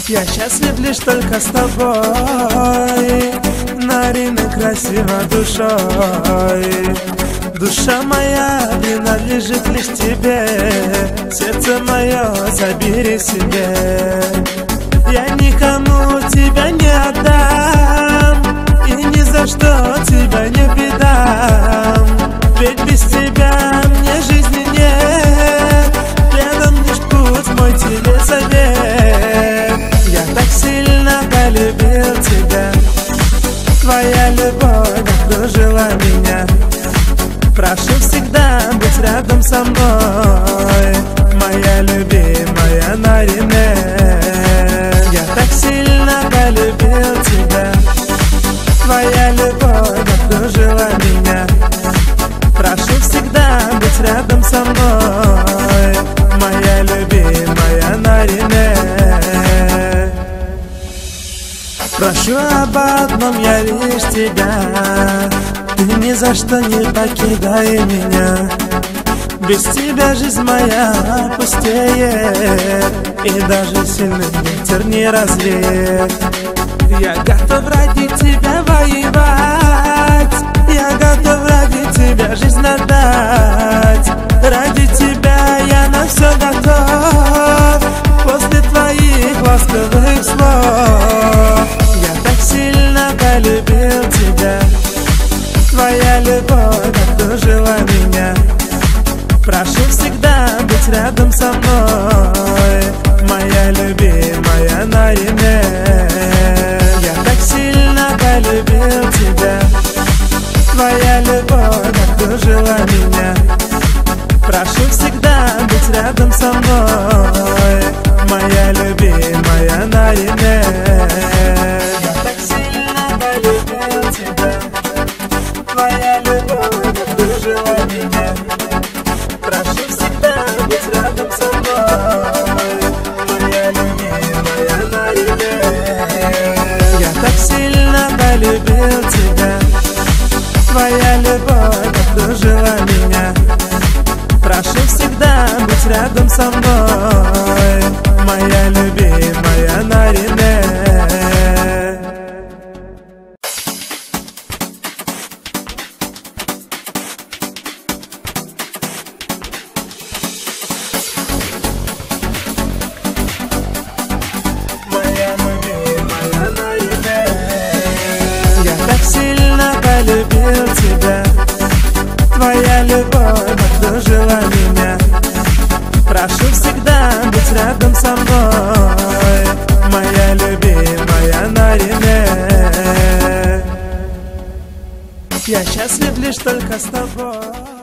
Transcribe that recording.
Я счастлив лишь только с тобой, Нарина, красиво душой. Душа моя принадлежит лишь тебе, сердце мое забери себе. Я никому тебя не отдам и ни за что тебя не предам. Ведь без тебя мне жизни нет, рядом лишь путь мой тебе завет. Я так сильно полюбил тебя, твоя любовь окружила меня. Прошу всегда быть рядом со мной, моя любимая Нарине. Я так сильно полюбил тебя, твоя любовь окружила меня. Прошу всегда быть рядом со мной, моя любимая Нарине. Прошу об одном я лишь тебя, ты ни за что не покидай меня. Без тебя жизнь моя пустеет, и даже сильный ветер не развеет. Я готов ради тебя воевать, я готов ради тебя жизнь отдать. Ради тебя я на все готов, после твоих ласковых слов. Я так сильно полюбил тебя, твоя любовь окружила меня. Прошу всегда быть рядом со мной, моя любимая Нарине. Я так сильно полюбил тебя, твоя любовь окружила меня. Прошу всегда быть рядом со мной, моя любимая Нарине. Я так сильно полюбил тебя, твоя любовь окружила меня. Прошу всегда быть рядом со мной, моя любимая Нарине. Я так сильно полюбил тебя, твоя любовь окружила меня. Прошу всегда быть рядом со мной, моя любимая Нарине. Полюбил тебя, твоя любовь окружила меня. Прошу всегда быть рядом со мной, моя любимая Нарине. Я счастлив лишь только с тобой.